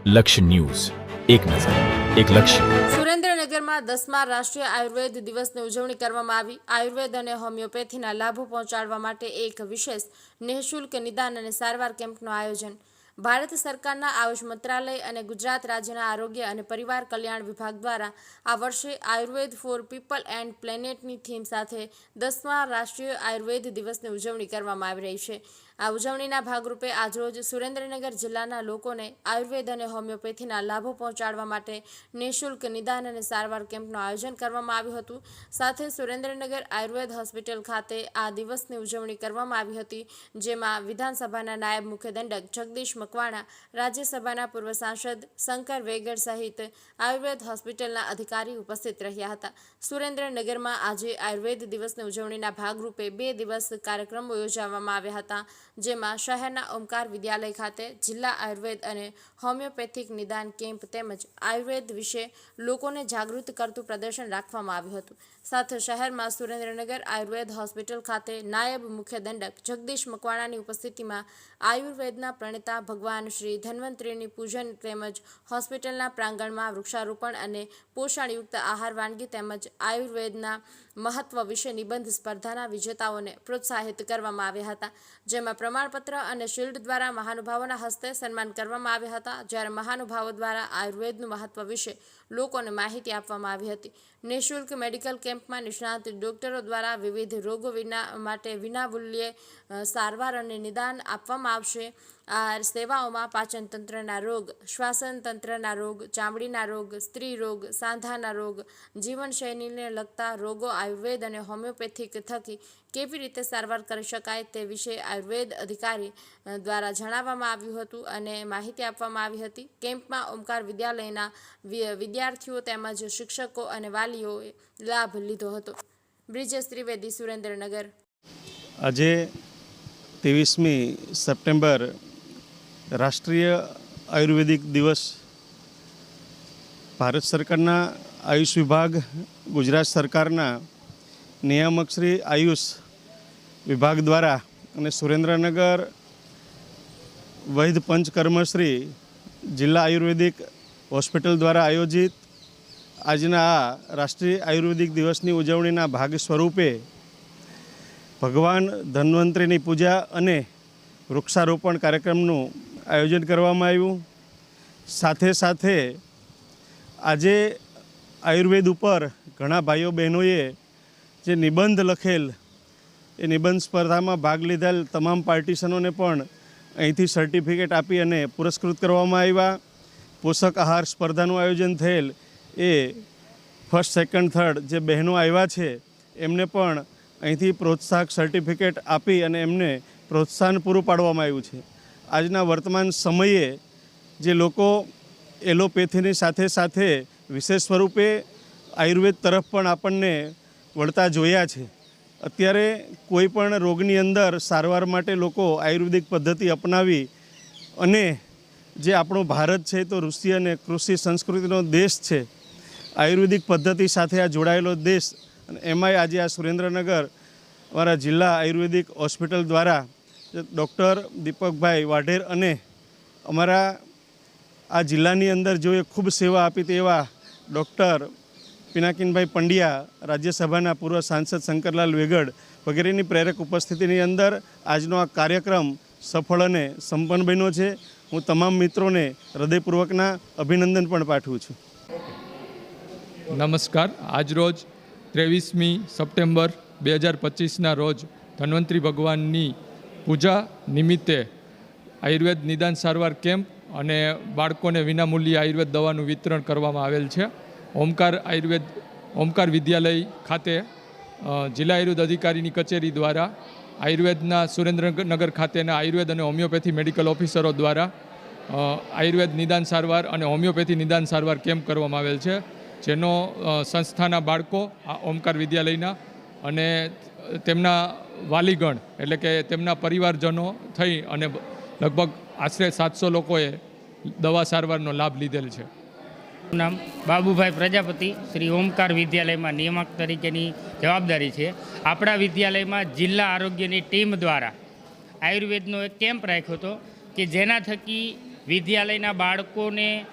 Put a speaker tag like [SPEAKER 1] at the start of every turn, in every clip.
[SPEAKER 1] લક્ષ્ય ન્યૂઝ, એક નજર, એક લક્ષ્ય.
[SPEAKER 2] સુરેન્દ્રનગરમાં 10મા રાષ્ટ્રીય આયુર્વેદ દિવસની ઉજવણી કરવામાં આવી. આયુર્વેદ અને હોમિયોપેથીના લાભો પહોંચાડવા માટે એક વિશેષ નિઃશુલ્ક નિદાન અને સારવાર કેમ્પનું આયોજન. ભારત સરકારના આયુષ મંત્રાલય અને ગુજરાત રાજ્યના આરોગ્ય અને પરિવાર કલ્યાણ વિભાગ દ્વારા આ વર્ષે આયુર્વેદ ફોર પીપલ એન્ડ પ્લેનેટની થીમ સાથે 10મા રાષ્ટ્રીય આયુર્વેદ દિવસની ઉજવણી કરવામાં આવી રહી છે. આ ઉજવણીના ભાગરૂપે આજરોજ સુરેન્દ્રનગર જિલ્લાના લોકોને આયુર્વેદ અને હોમિયોપેથીના લાભો પહોંચાડવા માટે નિઃશુલ્ક નિદાન અને સારવાર કેમ્પનું આયોજન કરવામાં આવ્યું હતું. સાથે સુરેન્દ્રનગર આયુર્વેદ હોસ્પિટલ ખાતે આ દિવસની ઉજવણી કરવામાં આવી હતી, જેમાં વિધાનસભાના નાયબ મુખ્યદંડક જગદીશ મકવાણા, રાજ્યસભાના પૂર્વ સાંસદ શંકર વેગડ સહિત આયુર્વેદ હોસ્પિટલના અધિકારી ઉપસ્થિત રહ્યા હતા. સુરેન્દ્રનગરમાં આજે આયુર્વેદ દિવસની ઉજવણીના ભાગરૂપે 2 દિવસ કાર્યક્રમો યોજવામાં આવ્યા હતા, જેમાં શહેરના ઓમકાર વિદ્યાલય ખાતે જિલ્લા આયુર્વેદ અને હોમિયોપેથિક નિદાન કેમ્પ તેમજ આયુર્વેદ વિશે લોકોને જાગૃત કરતું પ્રદર્શન રાખવામાં આવ્યું હતું. સાથે શહેરમાં સુરેન્દ્રનગર આયુર્વેદ હોસ્પિટલ ખાતે નાયબ મુખ્ય દંડક જગદીશ મકવાણાની ઉપસ્થિતિમાં આયુર્વેદના પ્રણેતા ભગવાન શ્રી ધન્વંતરીની પૂજન તેમજ હોસ્પિટલના પ્રાંગણમાં વૃક્ષારોપણ અને પોષણયુક્ત આહાર વાનગી તેમજ આયુર્વેદના મહત્વ વિશે નિબંધ સ્પર્ધાના વિજેતાઓને પ્રોત્સાહિત કરવામાં આવ્યા હતા, જેમાં પ્રમાણપત્ર અને શિલ્ડ દ્વારા મહાનુભાવોના હસ્તે સન્માન કરવામાં આવ્યા હતા. જ્યારે મહાનુભાવો દ્વારા આયુર્વેદનું મહત્વ વિશે લોકોને માહિતી આપવામાં આવી હતી. નિઃશુલ્ક મેડિકલ કેમ્પમાં નિષ્ણાત ડોક્ટરો દ્વારા વિવિધ રોગો માટે વિનામૂલ્યે સારવાર અને નિદાન આપવામાં આવશે. આ સેવાઓમાં પાચન તંત્રના રોગ, શ્વાસન તંત્રના રોગ, ચામડીના રોગ, સ્ત્રી રોગ, સાંધાના રોગ, જીવનશૈલીને લગતા રોગો આયુર્વેદ અને હોમિયોપેથિક થકી કેવી રીતે સારવાર કરી શકાય તે વિશે આયુર્વેદ અધિકારી દ્વારા જણાવવામાં આવ્યું હતું અને માહિતી આપવામાં આવી હતી. કેમ્પમાં ઓમકાર વિદ્યાલયના વિદ્યાર્થીઓ તેમજ શિક્ષકો અને વાલીઓએ લાભ લીધો હતો. બ્રિજેશ ત્રિવેદી, સુરેન્દ્રનગર.
[SPEAKER 3] આજે 23મી સપ્ટેમ્બર રાષ્ટ્રીય આયુર્વેદિક દિવસ ભારત સરકારના આયુષ વિભાગ, ગુજરાત સરકારના નિયામક શ્રી આયુષ વિભાગ દ્વારા અને સુરેન્દ્રનગર વૈદ્ય પંચકર્મશ્રી જિલ્લા આયુર્વેદિક હોસ્પિટલ દ્વારા આયોજિત આજના આ રાષ્ટ્રીય આયુર્વેદિક દિવસની ઉજવણીના ભાગ સ્વરૂપે ભગવાન ધન્વંતરીની પૂજા અને વૃક્ષારોપણ કાર્યક્રમનું આયોજન કરવામાં આવ્યું. સાથે સાથે આજે આયુર્વેદ ઉપર ઘણા ભાઈઓ બહેનોએ જે નિબંધ લખેલ એ નિબંધ સ્પર્ધામાં ભાગ લીધેલ તમામ પાર્ટીશનોને પણ અહીંથી સર્ટિફિકેટ આપી અને પુરસ્કૃત કરવામાં આવ્યા. પોષક આહાર સ્પર્ધાનું આયોજન થયેલ એ ફર્સ્ટ, સેકન્ડ, થર્ડ જે બહેનો આવ્યા છે એમને પણ અહીંથી પ્રોત્સાહક સર્ટિફિકેટ આપી અને એમને પ્રોત્સાહન પૂરું પાડવામાં આવ્યું છે. આજના વર્તમાન સમયે જે લોકો એલોપેથીની સાથે સાથે વિશેષ સ્વરૂપે આયુર્વેદ તરફ પણ આપણને વળતા જોયા છે. અત્યારે કોઈ પણ રોગની અંદર સારવાર માટે લોકો આયુર્વેદિક પદ્ધતિ અપનાવી અને જે આપણો ભારત છે તો ઋષિ અને કૃષિ સંસ્કૃતિનો દેશ છે. આયુર્વેદિક પદ્ધતિ સાથે આ જોડાયેલો દેશ, અને એમાંય આજે આ સુરેન્દ્રનગર અમારા જિલ્લા આયુર્વેદિક હોસ્પિટલ દ્વારા ડૉક્ટર દીપકભાઈ વાઢેર અને અમારા આ જિલ્લાની અંદર જોએ ખૂબ સેવા આપી તેવા ડૉક્ટર પિનાકીનભાઈ પંડ્યા, રાજ્યસભાના પૂર્વ સાંસદ શંકરલાલ વેગડ વગેરેની પ્રેરક ઉપસ્થિતિની અંદર આજનો આ કાર્યક્રમ સફળ અને સંપન્ન બન્યો છે. હું તમામ મિત્રોને હૃદયપૂર્વકના અભિનંદન પણ પાઠવું છું.
[SPEAKER 4] નમસ્કાર. આજરોજ 23મી સપ્ટેમ્બર 2025ના રોજ ધન્વંતરી ભગવાનની પૂજા નિમિત્તે આયુર્વેદ નિદાન સારવાર કેમ્પ અને બાળકોને વિનામૂલ્યે આયુર્વેદ દવાનું વિતરણ કરવામાં આવેલ છે. ઓમકાર વિદ્યાલય ખાતે જિલ્લા આયુર્વેદ અધિકારીની કચેરી દ્વારા આયુર્વેદના સુરેન્દ્રનગર ખાતેના આયુર્વેદ અને હોમિયોપેથી મેડિકલ ઓફિસરો દ્વારા આયુર્વેદ નિદાન સારવાર અને હોમિયોપેથી નિદાન સારવાર કેમ્પ કરવામાં આવેલ છે, જેનો સંસ્થાના બાળકો ઓમકાર વિદ્યાલયના અને તેમના વાલીગણ એટલે કે તેમના પરિવારજનો થઈ અને લગભગ આશરે 700 લોકોએ દવા સારવારનો લાભ લીધેલ છે.
[SPEAKER 5] નામ બાબુભાઈ પ્રજાપતિ, શ્રી ઓમકાર વિદ્યાલયમાં નિયામક તરીકેની જવાબદારી છે. આપણા વિદ્યાલયમાં જિલ્લા આરોગ્યની ટીમ દ્વારા આયુર્વેદનો એક કેમ્પ રાખ્યો હતો કે જેના થકી વિદ્યાલયના બાળકોને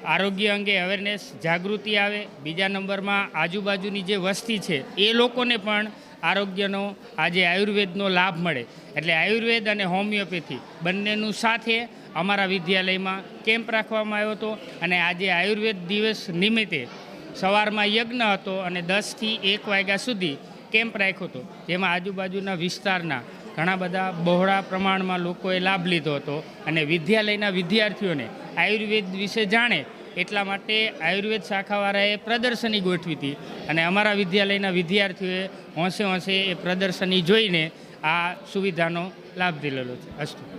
[SPEAKER 5] આરોગ્ય અંગે અવેરનેસ જાગૃતિ આવે, બીજા નંબરમાં આજુબાજુની જે વસ્તી છે એ લોકોને પણ આરોગ્યનો આજે આયુર્વેદનો લાભ મળે. એટલે આયુર્વેદ અને હોમિયોપેથી બંનેનું સાથે અમારા વિદ્યાલયમાં કેમ્પ રાખવામાં આવ્યો હતો અને આજે આયુર્વેદ દિવસ નિમિત્તે સવારમાં યજ્ઞ હતો અને 10 થી 1 વાગ્યા સુધી કેમ્પ રાખ્યો હતો, જેમાં આજુબાજુના વિસ્તારના ઘણા બધા બહોળા પ્રમાણમાં લોકોએ લાભ લીધો હતો અને વિદ્યાલયના વિદ્યાર્થીઓને આયુર્વેદ વિશે જાણે એટલા માટે આયુર્વેદ શાખાવાળાએ પ્રદર્શની ગોઠવી હતી અને અમારા વિદ્યાલયના વિદ્યાર્થીઓએ હોંશે હોંશે એ પ્રદર્શની જોઈને આ સુવિધાનો લાભ લીધેલો છે. અસ્તુ.